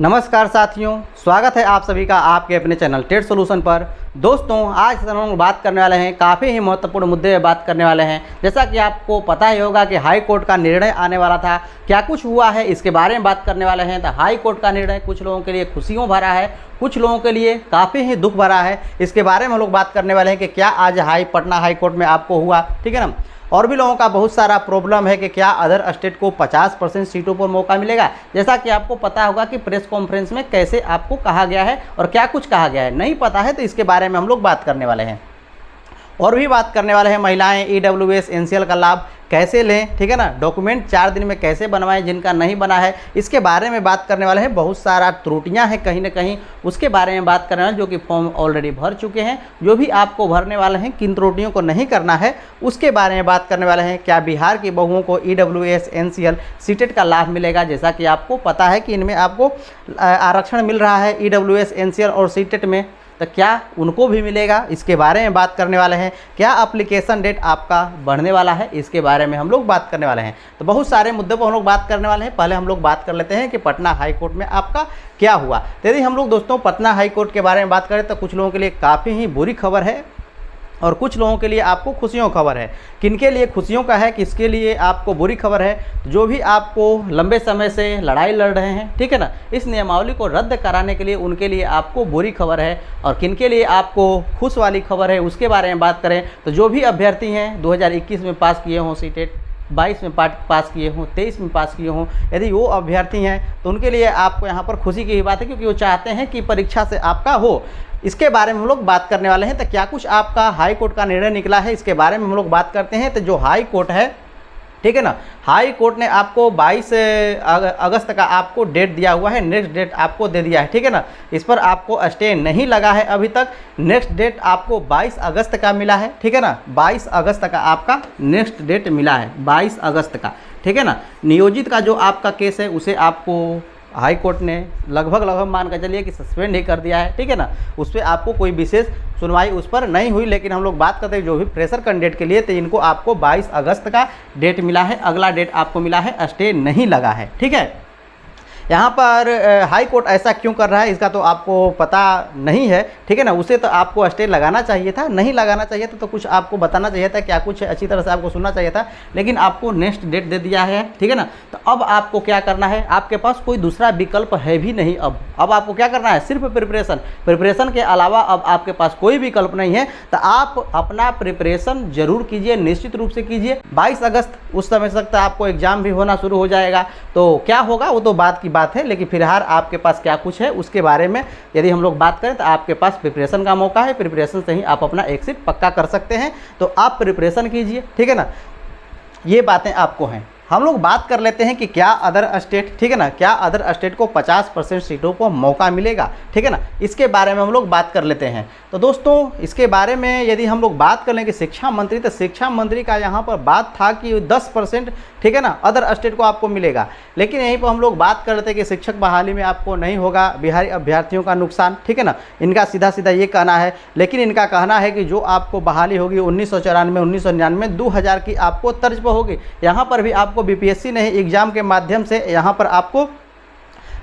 नमस्कार साथियों, स्वागत है आप सभी का आपके अपने चैनल टेट सॉल्यूशन पर। दोस्तों, आज हम लोग बात करने वाले हैं, काफ़ी ही महत्वपूर्ण मुद्दे पे बात करने वाले हैं। जैसा कि आपको पता ही होगा कि हाई कोर्ट का निर्णय आने वाला था, क्या कुछ हुआ है इसके बारे में बात करने वाले हैं। तो हाई कोर्ट का निर्णय कुछ लोगों के लिए खुशियों भरा है, कुछ लोगों के लिए काफ़ी ही दुख भरा है। इसके बारे में हम लोग बात करने वाले हैं कि क्या आज पटना हाई कोर्ट में आपको हुआ, ठीक है ना। और भी लोगों का बहुत सारा प्रॉब्लम है कि क्या अदर स्टेट को 50% सीटों पर मौका मिलेगा। जैसा कि आपको पता होगा कि प्रेस कॉन्फ्रेंस में कैसे आपको कहा गया है और क्या कुछ कहा गया है, नहीं पता है तो इसके बारे में हम लोग बात करने वाले हैं। और भी बात करने वाले हैं, महिलाएं EWS NCL का लाभ कैसे लें, ठीक है ना। डॉक्यूमेंट 4 दिन में कैसे बनवाएं जिनका नहीं बना है, इसके बारे में बात करने वाले हैं। बहुत सारा त्रुटियां हैं कहीं ना कहीं, उसके बारे में बात करने वाले, जो कि फॉर्म ऑलरेडी भर चुके हैं, जो भी आपको भरने वाले हैं, किन त्रुटियों को नहीं करना है उसके बारे में बात करने वाले हैं। क्या बिहार की बहुओं को EWS NCL सीटेट का लाभ मिलेगा। जैसा कि आपको पता है कि इनमें आपको आरक्षण मिल रहा है EWS NCL और सीटेट में, तो क्या उनको भी मिलेगा, इसके बारे में बात करने वाले हैं। क्या एप्लीकेशन डेट आपका बढ़ने वाला है, इसके बारे में हम लोग बात करने वाले हैं। तो बहुत सारे मुद्दों पर हम लोग बात करने वाले हैं। पहले हम लोग बात कर लेते हैं कि पटना हाई कोर्ट में आपका क्या हुआ। तो यदि हम लोग दोस्तों पटना हाई कोर्ट के बारे में बात करें तो कुछ लोगों के लिए काफ़ी ही बुरी खबर है और कुछ लोगों के लिए आपको खुशियों खबर है। किनके लिए खुशियों का है, किसके लिए आपको बुरी खबर है। जो भी आपको लंबे समय से लड़ाई लड़ रहे हैं, ठीक है ना, इस नियमावली को रद्द कराने के लिए, उनके लिए आपको बुरी खबर है। और किनके लिए आपको खुश वाली खबर है उसके बारे में बात करें तो जो भी अभ्यर्थी हैं 2021 में पास किए हों सीटेट, 22 में पास किए हों, 23 में पास किए हों, यदि वो अभ्यर्थी हैं तो उनके लिए आपको यहाँ पर खुशी की ही बात है, क्योंकि वो चाहते हैं कि परीक्षा से आपका हो। इसके बारे में हम लोग बात करने वाले हैं। तो क्या कुछ आपका हाई कोर्ट का निर्णय निकला है, इसके बारे में हम लोग बात करते हैं। तो जो हाई कोर्ट है, ठीक है ना, हाई कोर्ट ने आपको 22 अगस्त का आपको डेट दिया हुआ है, नेक्स्ट डेट आपको दे दिया है, ठीक है ना। इस पर आपको स्टे नहीं लगा है अभी तक। नेक्स्ट डेट आपको 22 अगस्त का मिला है, ठीक है ना। 22 अगस्त का आपका नेक्स्ट डेट मिला है, 22 अगस्त का, ठीक है ना। नियोजित का जो आपका केस है उसे आपको हाई कोर्ट ने लगभग मान कर चलिए कि सस्पेंड ही कर दिया है, ठीक है ना। उस पर आपको कोई विशेष सुनवाई उस पर नहीं हुई। लेकिन हम लोग बात करते हैं जो भी फ्रेशर कैंडिडेट के लिए, तो इनको आपको 22 अगस्त का डेट मिला है, अगला डेट आपको मिला है, स्टे नहीं लगा है, ठीक है। यहाँ पर हाई कोर्ट ऐसा क्यों कर रहा है इसका तो आपको पता नहीं है, ठीक है ना। उसे तो आपको स्टे लगाना चाहिए था, नहीं लगाना चाहिए था तो कुछ आपको बताना चाहिए था, क्या कुछ अच्छी तरह से आपको सुनना चाहिए था। लेकिन आपको नेक्स्ट डेट दे दिया है, ठीक है ना। तो अब आपको क्या करना है, आपके पास कोई दूसरा विकल्प है भी नहीं। अब आपको क्या करना है, सिर्फ प्रिपरेशन के अलावा अब आपके पास कोई विकल्प नहीं है। तो आप अपना प्रिपरेशन जरूर कीजिए, निश्चित रूप से कीजिए। 22 अगस्त उस समय तक आपको एग्जाम भी होना शुरू हो जाएगा, तो क्या होगा वो तो बात की बात है। लेकिन फिलहाल आपके पास क्या कुछ है उसके बारे में यदि हम लोग बात करें तो आपके पास प्रिपरेशन का मौका है। प्रिपरेशन से ही आप अपना एग्जिट पक्का कर सकते हैं, तो आप प्रिपरेशन कीजिए, ठीक है ना। ये बातें आपको हैं। हम लोग बात कर लेते हैं कि क्या अदर स्टेट, ठीक है ना, क्या अदर स्टेट को 50% सीटों पर मौका मिलेगा, ठीक है ना। इसके बारे में हम लोग बात कर लेते हैं। तो दोस्तों इसके बारे में यदि हम लोग बात कर लें कि शिक्षा मंत्री, तो शिक्षा मंत्री का यहाँ पर बात था कि 10%, ठीक है ना, अदर स्टेट को आपको मिलेगा। लेकिन यहीं पर हम लोग बात कर लेते हैं कि शिक्षक बहाली में आपको नहीं होगा, बिहारी अभ्यर्थियों का नुकसान, ठीक है ना। इनका सीधा सीधा ये कहना है। लेकिन इनका कहना है कि जो आपको बहाली होगी 1994, 1999, 2000 की आपको तर्ज पर होगी। यहाँ पर भी आपको BPSC ने एग्जाम के माध्यम से यहाँ पर आपको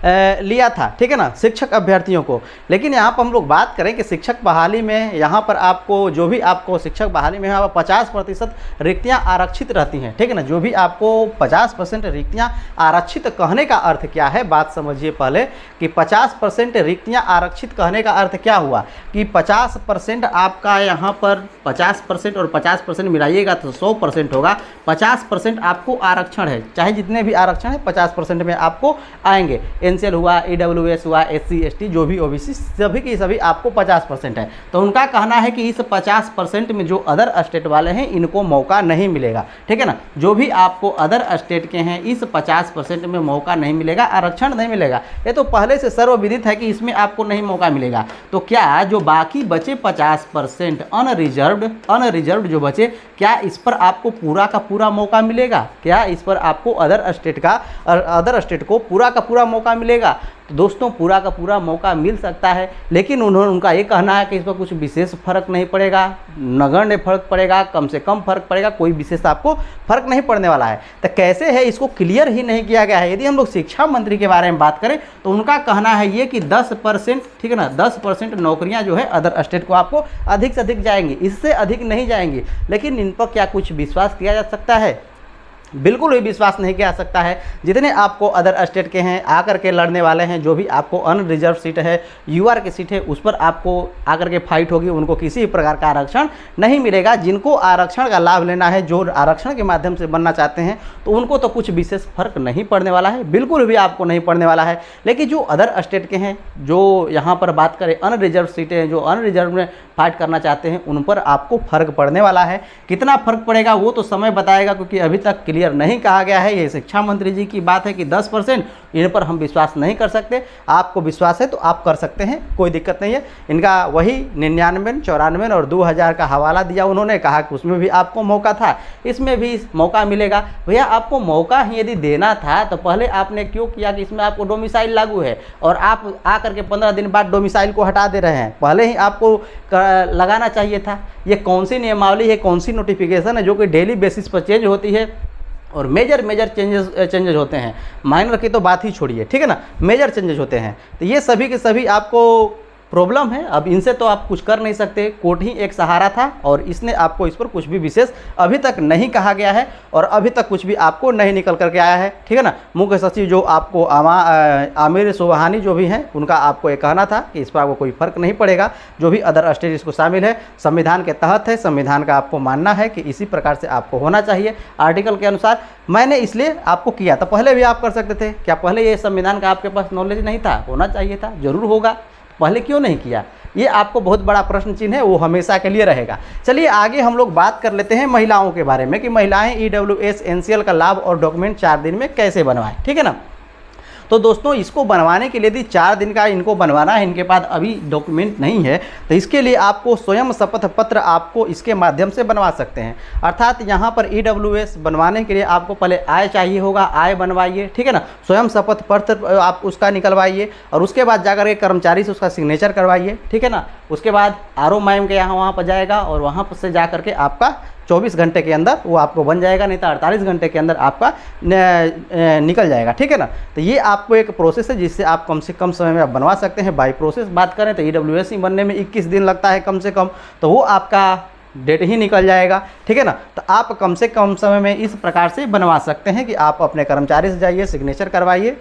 लिया था, ठीक है ना, शिक्षक अभ्यर्थियों को। लेकिन यहाँ पर हम लोग बात करें कि शिक्षक बहाली में यहाँ पर आपको जो भी आपको शिक्षक बहाली में यहाँ पर 50% रिक्तियाँ आरक्षित रहती हैं, ठीक है ना। जो भी आपको 50% रिक्तियाँ आरक्षित कहने का अर्थ क्या है, बात समझिए पहले कि 50% रिक्तियाँ आरक्षित कहने का अर्थ क्या हुआ कि 50% आपका यहाँ पर 50% और 50% मिलाइएगा तो 100% होगा। 50% आपको आरक्षण है, चाहे जितने भी आरक्षण है 50% में आपको आएंगे। NCL हुआ, EWS हुआ, SC ST जो भी OBC सभी की सभी आपको 50% है। तो उनका कहना है कि इस 50% में जो अदर स्टेट वाले हैं इनको मौका नहीं मिलेगा, ठीक है ना। जो भी आपको अदर स्टेट के हैं इस 50% में मौका नहीं मिलेगा, आरक्षण नहीं मिलेगा। ये तो पहले से सर्वविदित है कि इसमें आपको नहीं मौका मिलेगा। तो क्या जो बाकी बचे 50% अनरिजर्व्ड जो बचे, क्या इस पर आपको पूरा का पूरा मौका मिलेगा? क्या इस पर आपको अदर स्टेट को पूरा का पूरा मौका मिलेगा? तो दोस्तों पूरा का पूरा मौका मिल सकता है, लेकिन उनका ये कहना है कि इस पर कुछ विशेष फर्क नहीं पड़ेगा, नगण्य फर्क पड़ेगा, कम से कम फर्क पड़ेगा, कोई विशेष आपको फर्क नहीं पड़ने वाला है। तो कैसे है, इसको क्लियर ही नहीं किया गया है। यदि हम लोग शिक्षा मंत्री के बारे में बात करें तो उनका कहना है ये कि 10%, ठीक है ना, 10% नौकरियां जो है अदर स्टेट को आपको अधिक से अधिक जाएंगी, इससे अधिक नहीं जाएंगी। लेकिन इन पर क्या कुछ विश्वास किया जा सकता है? बिल्कुल भी विश्वास नहीं किया जा सकता है। जितने आपको अदर स्टेट के हैं आकर के लड़ने वाले हैं, जो भी आपको अनरिजर्व सीट है, यूआर की सीट है, उस पर आपको आकर के फाइट होगी, उनको किसी भी प्रकार का आरक्षण नहीं मिलेगा। जिनको आरक्षण का लाभ लेना है, जो आरक्षण के माध्यम से बनना चाहते हैं, तो उनको तो कुछ विशेष फर्क नहीं पड़ने वाला है, बिल्कुल भी आपको नहीं पड़ने वाला है। लेकिन जो अदर स्टेट के हैं, जो यहाँ पर बात करें अनरिजर्व सीटें हैं, जो अनरिजर्व में फाइट करना चाहते हैं, उन पर आपको फर्क पड़ने वाला है। कितना फर्क पड़ेगा वो तो समय बताएगा, क्योंकि अभी तक क्लियर नहीं कहा गया है। ये शिक्षा मंत्री जी की बात है कि 10%, इन पर हम विश्वास नहीं कर सकते। आपको विश्वास है तो आप कर सकते हैं, कोई दिक्कत नहीं है। इनका वही 99, 94 और 2000 का हवाला दिया, उन्होंने कहा कि उसमें भी आपको मौका था, इसमें भी मौका मिलेगा। भैया आपको मौका ही यदि देना था तो पहले आपने क्यों किया कि इसमें आपको डोमिसाइल लागू है और आप आकर के 15 दिन बाद डोमिसाइल को हटा दे रहे हैं? पहले ही आपको लगाना चाहिए था। ये कौन सी नियमावली है, कौन सी नोटिफिकेशन है जो कि डेली बेसिस पर चेंज होती है और मेजर चेंजेस होते हैं। माइनर की तो बात ही छोड़िए, ठीक है ना, मेजर चेंजेस होते हैं। तो ये सभी के सभी आपको प्रॉब्लम है। अब इनसे तो आप कुछ कर नहीं सकते, कोर्ट ही एक सहारा था और इसने आपको इस पर कुछ भी विशेष अभी तक नहीं कहा गया है और अभी तक कुछ भी आपको नहीं निकल करके आया है, ठीक है ना। मुख्य सचिव जो आपको आमिर सुबहानी जो भी हैं, उनका आपको ये कहना था कि इस पर आपको कोई फर्क नहीं पड़ेगा, जो भी अदर स्टेट इसको शामिल है, संविधान के तहत है, संविधान का आपको मानना है कि इसी प्रकार से आपको होना चाहिए आर्टिकल के अनुसार। मैंने इसलिए आपको किया था, पहले भी आप कर सकते थे। क्या पहले ये संविधान का आपके पास नॉलेज नहीं था? होना चाहिए था, जरूर होगा, पहले क्यों नहीं किया? ये आपको बहुत बड़ा प्रश्न चिन्ह है, वो हमेशा के लिए रहेगा। चलिए आगे हम लोग बात कर लेते हैं महिलाओं के बारे में कि महिलाएं EWS NCL का लाभ और डॉक्यूमेंट 4 दिन में कैसे बनवाएं, ठीक है ना। तो दोस्तों इसको बनवाने के लिए यदि 4 दिन का इनको बनवाना है, इनके पास अभी डॉक्यूमेंट नहीं है, तो इसके लिए आपको स्वयं शपथ पत्र आपको इसके माध्यम से बनवा सकते हैं। अर्थात यहाँ पर EWS बनवाने के लिए आपको पहले आय चाहिए होगा, आय बनवाइए, ठीक है ना। स्वयं शपथ पत्र आप उसका निकलवाइए और उसके बाद जाकर के कर्मचारी से उसका सिग्नेचर करवाइए, ठीक है ना। उसके बाद RO मैम के यहाँ वहाँ पर जाएगा और वहाँ पर से जा करके आपका 24 घंटे के अंदर वो आपको बन जाएगा, नहीं तो 48 घंटे के अंदर आपका निकल जाएगा, ठीक है ना। तो ये आपको एक प्रोसेस है जिससे आप कम से कम समय में आप बनवा सकते हैं। बाई प्रोसेस बात करें तो EWS ही बनने में 21 दिन लगता है कम से कम, तो वो आपका डेट ही निकल जाएगा, ठीक है ना। तो आप कम से कम समय में इस प्रकार से बनवा सकते हैं कि आप अपने कर्मचारी से जाइए, सिग्नेचर करवाइए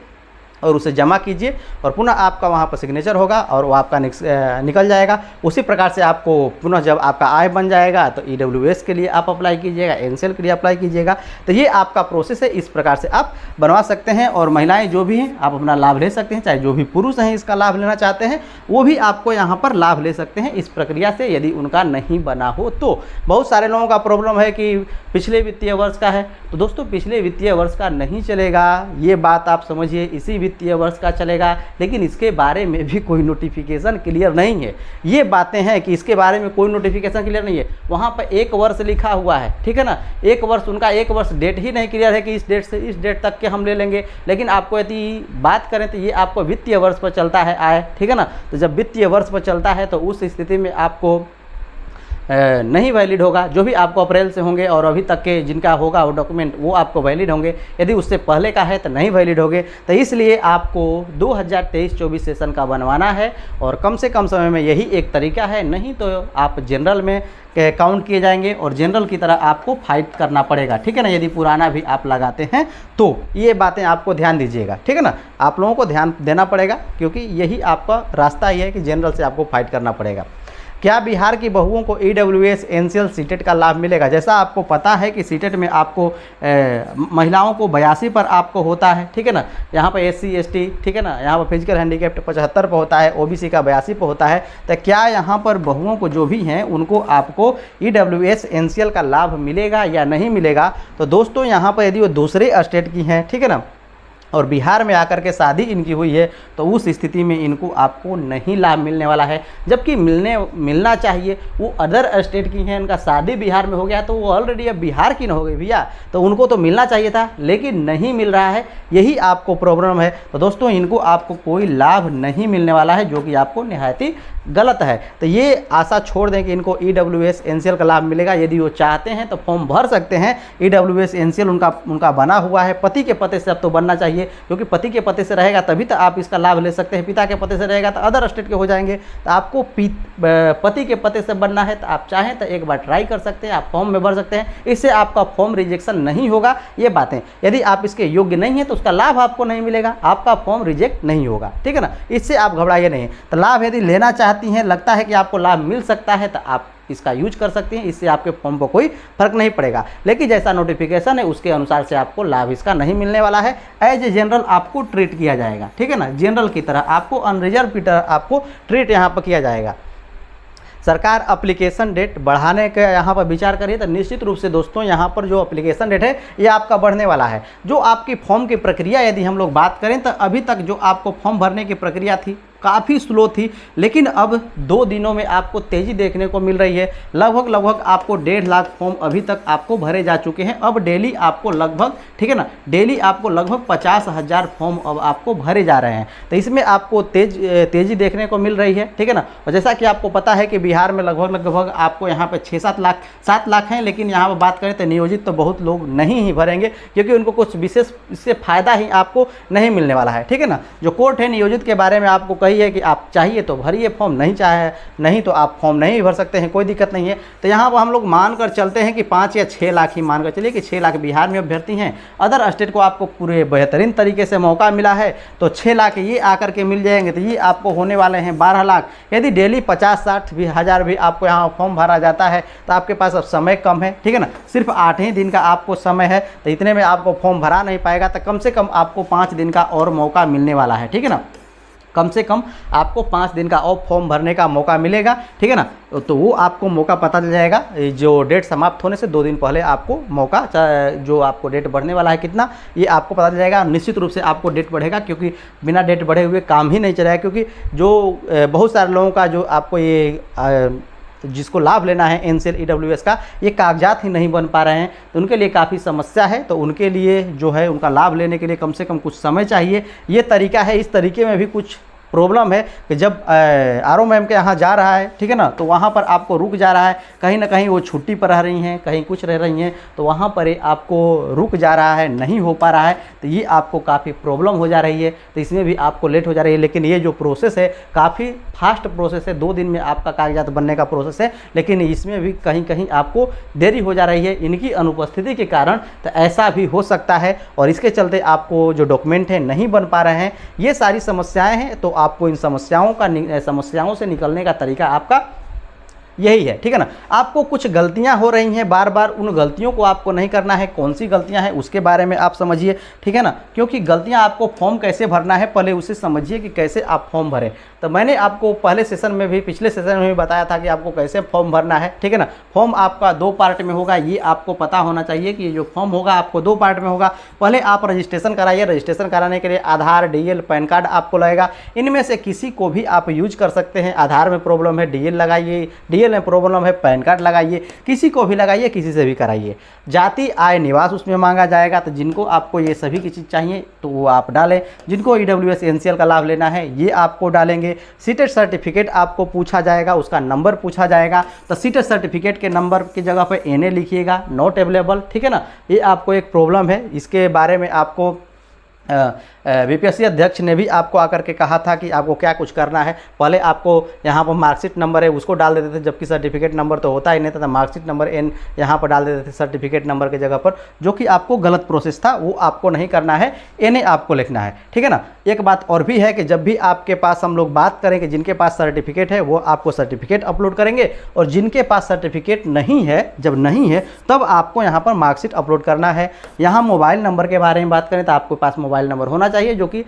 और उसे जमा कीजिए और पुनः आपका वहाँ पर सिग्नेचर होगा और वो आपका निकल जाएगा। उसी प्रकार से आपको पुनः जब आपका आय बन जाएगा तो EWS के लिए आप अप्लाई कीजिएगा, NCL के लिए अप्लाई कीजिएगा। तो ये आपका प्रोसेस है, इस प्रकार से आप बनवा सकते हैं। और महिलाएं जो भी हैं आप अपना लाभ ले सकते हैं, चाहे जो भी पुरुष हैं इसका लाभ लेना चाहते हैं वो भी आपको यहाँ पर लाभ ले सकते हैं इस प्रक्रिया से, यदि उनका नहीं बना हो तो। बहुत सारे लोगों का प्रॉब्लम है कि पिछले वित्तीय वर्ष का है, तो दोस्तों पिछले वित्तीय वर्ष का नहीं चलेगा, ये बात आप समझिए, इसी वित्तीय वर्ष का चलेगा। लेकिन इसके बारे में भी कोई नोटिफिकेशन क्लियर नहीं है। ये बातें हैं कि इसके बारे में कोई नोटिफिकेशन क्लियर नहीं है। वहाँ पर 1 वर्ष लिखा हुआ है, ठीक है ना, 1 वर्ष, उनका 1 वर्ष डेट ही नहीं क्लियर है कि इस डेट से इस डेट तक के हम ले लेंगे। लेकिन आपको यदि बात करें तो ये आपको वित्तीय वर्ष पर चलता है आय, ठीक है ना। तो जब वित्तीय वर्ष पर चलता है तो उस स्थिति में आपको नहीं वैलिड होगा। जो भी आपको अप्रैल से होंगे और अभी तक के जिनका होगा वो डॉक्यूमेंट वो आपको वैलिड होंगे, यदि उससे पहले का है तो नहीं वैलिड होंगे। तो इसलिए आपको 2023-24 सेशन का बनवाना है और कम से कम समय में यही एक तरीका है, नहीं तो आप जनरल में काउंट किए जाएंगे और जनरल की तरह आपको फाइट करना पड़ेगा, ठीक है ना। यदि पुराना भी आप लगाते हैं तो ये बातें आपको ध्यान दीजिएगा, ठीक है ना, आप लोगों को ध्यान देना पड़ेगा, क्योंकि यही आपका रास्ता ही है कि जनरल से आपको फाइट करना पड़ेगा। क्या बिहार की बहुओं को EWS NCL सीटेट का लाभ मिलेगा? जैसा आपको पता है कि सीटेट में आपको महिलाओं को 82 पर आपको होता है, ठीक है ना। यहाँ पर SC ST, ठीक है ना, यहाँ पर फिजिकल हैंडीकैप्ड 75 पर होता है, OBC का 82 पर होता है। तो क्या यहाँ पर बहुओं को जो भी हैं उनको आपको EWS NCL का लाभ मिलेगा या नहीं मिलेगा? तो दोस्तों यहाँ पर यदि वो दूसरे स्टेट की हैं, ठीक है ना, और बिहार में आकर के शादी इनकी हुई है, तो उस स्थिति में इनको आपको नहीं लाभ मिलने वाला है। जबकि मिलना चाहिए, वो अदर स्टेट की हैं, इनका शादी बिहार में हो गया तो वो ऑलरेडी अब बिहार की न हो गई भैया, तो उनको तो मिलना चाहिए था, लेकिन नहीं मिल रहा है, यही आपको प्रॉब्लम है। तो दोस्तों इनको आपको कोई लाभ नहीं मिलने वाला है, जो कि आपको निहायत ही गलत है। तो ये आशा छोड़ दें कि इनको EWS NCL का लाभ मिलेगा। यदि वो चाहते हैं तो फॉर्म भर सकते हैं। EWS NCL उनका बना हुआ है, पति के पते से अब तो बनना चाहिए, क्योंकि पति के पते से रहेगा तभी तो आप इसका लाभ ले सकते हैं। पिता के पते से रहेगा तो अदर स्टेट के हो जाएंगे। तो आपको पति के पते से बनना है तो आप चाहें तो एक बार ट्राई कर सकते हैं, आप फॉर्म में भर सकते हैं, इससे आपका फॉर्म रिजेक्शन नहीं होगा। ये बातें, यदि आप इसके योग्य नहीं हैं तो उसका लाभ आपको नहीं मिलेगा, आपका फॉर्म रिजेक्ट नहीं होगा, ठीक है ना। इससे आप घबराइए नहीं। तो लाभ यदि लेना चाहती हैं, लगता है कि आपको लाभ मिल सकता है, तो आप इसका यूज कर सकते हैं, इससे आपके फॉर्म पर कोई फर्क नहीं पड़ेगा। लेकिन जैसा नोटिफिकेशन है उसके अनुसार से आपको लाभ इसका नहीं मिलने वाला है। एज ए जनरल आपको ट्रीट किया जाएगा, ठीक है ना, जनरल की तरह आपको अनरिजर्व की तरह आपको ट्रीट यहाँ पर किया जाएगा। सरकार एप्लीकेशन डेट बढ़ाने का यहाँ पर विचार करिए, तो निश्चित रूप से दोस्तों यहाँ पर जो एप्लीकेशन डेट है ये आपका बढ़ने वाला है। जो आपकी फॉर्म की प्रक्रिया यदि हम लोग बात करें, तो अभी तक जो आपको फॉर्म भरने की प्रक्रिया थी काफ़ी स्लो थी, लेकिन अब 2 दिनों में आपको तेज़ी देखने को मिल रही है। लगभग आपको 1.5 लाख फॉर्म अभी तक आपको भरे जा चुके हैं। अब डेली आपको लगभग, ठीक है ना, डेली आपको लगभग 50,000 फॉर्म अब आपको भरे जा रहे हैं। तो इसमें आपको तेज़ी देखने को मिल रही है, ठीक है ना। और जैसा कि आपको पता है कि बिहार में लगभग आपको यहाँ पर 7 लाख हैं, लेकिन यहाँ पर बात करें तो नियोजित तो बहुत लोग नहीं ही भरेंगे, क्योंकि उनको कुछ विशेष इससे फ़ायदा ही आपको नहीं मिलने वाला है, ठीक है ना। जो कोर्ट है नियोजित के बारे में आपको है कि आप चाहिए तो भरिए फॉर्म, नहीं तो आप फॉर्म नहीं भर सकते हैं, कोई दिक्कत नहीं है। तो यहाँ पर हम लोग मानकर चलते हैं कि 5 या 6 लाख ही मानकर चलिए कि 6 लाख बिहार में अभ्यर्थी हैं। अदर स्टेट को आपको पूरे बेहतरीन तरीके से मौका मिला है, तो 6 लाख ये आकर के मिल जाएंगे, तो ये आपको होने वाले हैं 12 लाख। यदि डेली 50-60 हज़ार भी आपको यहाँ फॉर्म भरा जाता है, तो आपके पास अब समय कम है, ठीक है ना, सिर्फ 8 ही दिन का आपको समय है। तो इतने में आपको फॉर्म भरा नहीं पाएगा, तो कम से कम आपको 5 दिन का और मौका मिलने वाला है, ठीक है ना। कम से कम आपको 5 दिन का और फॉर्म भरने का मौका मिलेगा, ठीक है ना। तो वो आपको मौका पता चल जाएगा, जो डेट समाप्त होने से 2 दिन पहले आपको मौका, जो आपको डेट बढ़ने वाला है कितना, ये आपको पता चल जाएगा। निश्चित रूप से आपको डेट बढ़ेगा, क्योंकि बिना डेट बढ़े हुए काम ही नहीं चलेगा। क्योंकि जो बहुत सारे लोगों का जो आपको ये जिसको लाभ लेना है NCL EWS का, ये कागजात ही नहीं बन पा रहे हैं, तो उनके लिए काफ़ी समस्या है। तो उनके लिए जो है उनका लाभ लेने के लिए कम से कम कुछ समय चाहिए। ये तरीका है, इस तरीके में भी कुछ प्रॉब्लम है कि जब RO मैम के यहाँ जा रहा है, ठीक है ना, तो वहाँ पर आपको रुक जा रहा है, कहीं ना कहीं वो छुट्टी पर रह रही हैं, कहीं कुछ रह रही हैं, तो वहाँ पर आपको रुक जा रहा है, नहीं हो पा रहा है, तो ये आपको काफ़ी प्रॉब्लम हो जा रही है। तो इसमें भी आपको लेट हो जा रही है। लेकिन ये जो प्रोसेस है काफ़ी फास्ट प्रोसेस है, 2 दिन में आपका कागजात बनने का प्रोसेस है, लेकिन इसमें भी कहीं कहीं आपको देरी हो जा रही है इनकी अनुपस्थिति के कारण। तो ऐसा भी हो सकता है, और इसके चलते आपको जो डॉक्यूमेंट है नहीं बन पा रहे हैं। ये सारी समस्याएं हैं, तो आपको इन समस्याओं से निकलने का तरीका आपका यही है, ठीक है ना। आपको कुछ गलतियां हो रही हैं बार बार, उन गलतियों को आपको नहीं करना है। कौन सी गलतियां हैं उसके बारे में आप समझिए, ठीक है ना, क्योंकि गलतियां आपको फॉर्म कैसे भरना है पहले उसे समझिए कि कैसे आप फॉर्म भरें। तो मैंने आपको पिछले सेशन में भी बताया था कि आपको कैसे फॉर्म भरना है, ठीक है ना। फॉर्म आपका 2 पार्ट में होगा, ये आपको पता होना चाहिए कि जो फॉर्म होगा आपको 2 पार्ट में होगा। पहले आप रजिस्ट्रेशन कराइए, रजिस्ट्रेशन कराने के लिए आधार, DL, पैन कार्ड आपको लगेगा। इनमें से किसी को भी आप यूज कर सकते हैं। आधार में प्रॉब्लम है, DL लगाइए, DL में प्रॉब्लम है, पैन कार्ड लगाइए, किसी को भी लगाइए, किसी से भी कराइए। जाति, आय, निवास उसमें मांगा जाएगा, तो जिनको आपको ये सभी की चीज़ चाहिए तो वो आप डालें। जिनको EWS NCL का लाभ लेना है ये आपको डालेंगे। सीटेट सर्टिफिकेट आपको पूछा जाएगा, उसका नंबर पूछा जाएगा, तो सीटेट सर्टिफिकेट के नंबर की जगह पर NA लिखिएगा, नॉट अवेलेबल, ठीक है ना। ये आपको एक प्रॉब्लम है, इसके बारे में आपको BPSC अध्यक्ष ने भी आपको आकर के कहा था कि आपको क्या कुछ करना है। पहले आपको यहाँ पर मार्कशीट नंबर है उसको डाल देते थे, जबकि सर्टिफिकेट नंबर तो होता ही नहीं था। मार्कशीट नंबर N यहाँ पर डाल देते थे सर्टिफिकेट नंबर की जगह पर, जो कि आपको गलत प्रोसेस था, वो आपको नहीं करना है, NA आपको लिखना है, ठीक है ना। एक बात और भी है कि जब भी आपके पास हम लोग बात करें कि जिनके पास सर्टिफिकेट है वो आपको सर्टिफिकेट अपलोड करेंगे, और जिनके पास सर्टिफिकेट नहीं है, जब नहीं है तब आपको यहाँ पर मार्कशीट अपलोड करना है। यहाँ मोबाइल नंबर के बारे में बात करें तो आपके पास मोबाइल नंबर होना चाहिए, जो कि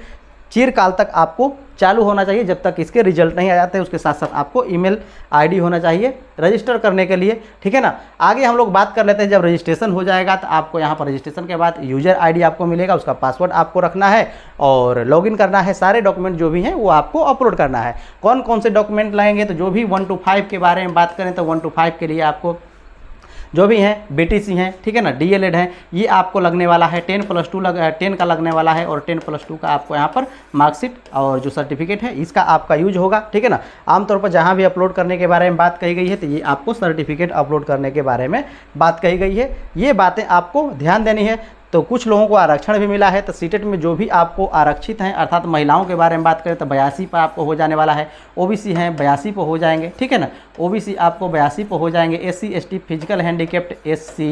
चिरकाल तक आपको चालू होना चाहिए। जब तक इसके रिजल्ट नहीं आ जाते उसके साथ साथ आपको ईमेल आईडी होना चाहिए रजिस्टर करने के लिए, ठीक है ना। आगे हम लोग बात कर लेते हैं, जब रजिस्ट्रेशन हो जाएगा तो आपको यहाँ पर रजिस्ट्रेशन के बाद यूजर आईडी आपको मिलेगा, उसका पासवर्ड आपको रखना है और लॉगिन करना है। सारे डॉक्यूमेंट जो भी हैं वो आपको अपलोड करना है। कौन कौन से डॉक्यूमेंट लाएंगे, तो जो भी 1 to 5 के बारे में बात करें तो 1 to 5 के लिए आपको जो भी हैं BTC हैं, ठीक है ना, DLED हैं, ये आपको लगने वाला है। 10 का लगने वाला है और 10+2 का आपको यहाँ पर मार्कशीट और जो सर्टिफिकेट है इसका आपका यूज होगा, ठीक है ना। आमतौर पर जहाँ भी अपलोड करने के बारे में बात कही गई है तो ये आपको सर्टिफिकेट अपलोड करने के बारे में बात कही गई है। ये बातें आपको ध्यान देनी है। तो कुछ लोगों को आरक्षण भी मिला है, तो सीटेट में जो भी आपको आरक्षित हैं, अर्थात महिलाओं के बारे में बात करें तो 82 पर आपको हो जाने वाला है। OBC हैं 82 पर हो जाएंगे, ठीक है ना, OBC आपको 82 पर हो जाएंगे। SC ST physical handicapped, SC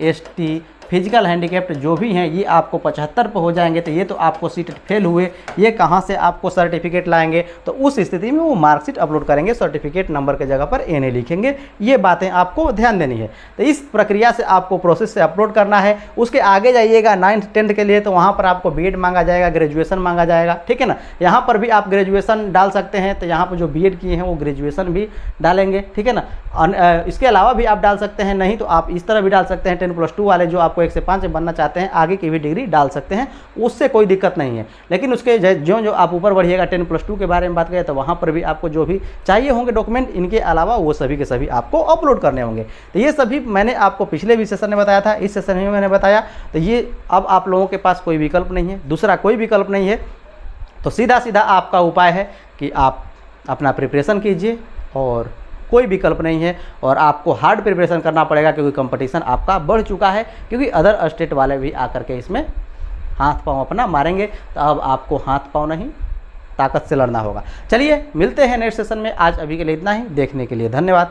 ST physical handicapped जो भी हैं ये आपको 75 पर हो जाएंगे। तो ये तो आपको सीटेट फेल हुए, ये कहाँ से आपको सर्टिफिकेट लाएंगे, तो उस स्थिति में वो मार्कशीट अपलोड करेंगे, सर्टिफिकेट नंबर के जगह पर NA लिखेंगे। ये बातें आपको ध्यान देनी है। तो इस प्रक्रिया से आपको प्रोसेस से अपलोड करना है। उसके आगे जाइएगा 9th 10th के लिए, तो वहाँ पर आपको BEd मांगा जाएगा, ग्रेजुएशन मांगा जाएगा, ठीक है ना। यहाँ पर भी आप ग्रेजुएशन डाल सकते हैं, तो यहाँ पर जो BEd किए हैं वो ग्रेजुएशन भी डालेंगे, ठीक है ना। इसके अलावा भी आप डाल सकते हैं, नहीं तो आप इस तरह भी डाल सकते हैं। 10+2 वाले जो आपको 1 से 5 बनना चाहते हैं, आगे की भी डिग्री डाल सकते हैं, उससे कोई दिक्कत नहीं है। लेकिन उसके जो आप ऊपर बढ़िएगा 10+2 के बारे में बात करें तो वहाँ पर भी आपको जो भी चाहिए होंगे डॉक्यूमेंट, इनके अलावा वो सभी के सभी आपको अपलोड करने होंगे। तो ये सभी मैंने आपको पिछले भी सेशन में बताया था, इस सेशन में मैंने बताया। तो ये अब आप लोगों के पास कोई विकल्प नहीं है, दूसरा कोई विकल्प नहीं है। तो सीधा सीधा आपका उपाय है कि आप अपना प्रिपरेशन कीजिए और कोई विकल्प नहीं है। और आपको हार्ड प्रिपरेशन करना पड़ेगा क्योंकि कंपटीशन आपका बढ़ चुका है, क्योंकि अदर स्टेट वाले भी आकर के इसमें हाथ पांव अपना मारेंगे। तो अब आपको हाथ पांव नहीं ताकत से लड़ना होगा। चलिए मिलते हैं नेक्स्ट सेशन में। आज अभी के लिए इतना ही। देखने के लिए धन्यवाद।